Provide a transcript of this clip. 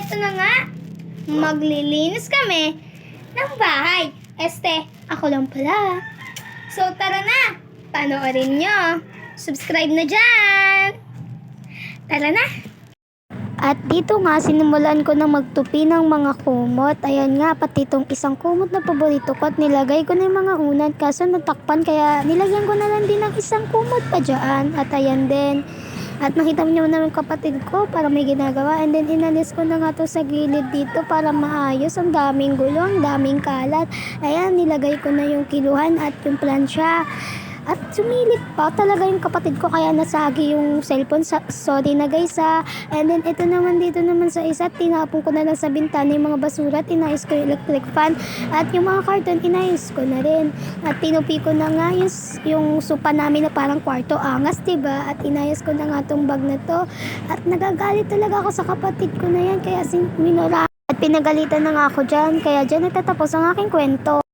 eto na nga. Maglilinis kami ng bahay. Ako lang pala. So, tara na. Panoorin nyo. Subscribe na dyan. Tara na. At dito nga, sinimulan ko na magtupi ng mga kumot. Ayan nga, pati itong isang kumot na paborito ko at nilagay ko na yung mga unan. Kaso natakpan, kaya nilagyan ko na lang din ng isang kumot pa dyan. At ayan din. At nakita mo naman yung kapatid ko para may ginagawa. And then inalis ko na nga to sa gilid dito para maayos. Ang daming gulo, ang daming kalat. Ayan, nilagay ko na yung kiluhan at yung plansya. At sumilip pa talaga yung kapatid ko kaya nasagi yung cellphone. Sorry na guys ha. And then ito naman dito naman sa isa, tinapon ko na lang sa bintana yung mga basura. Inayos ko yung electric fan. At yung mga karton, inayos ko na rin. At tinupi ko na nga yung sopa namin na parang kwarto angas, diba? At inayos ko na nga tong bag na to. At nagagalit talaga ako sa kapatid ko na yan. Kaya minura. At pinagalitan na nga ako dyan. Kaya dyan nagtatapos ang aking kwento.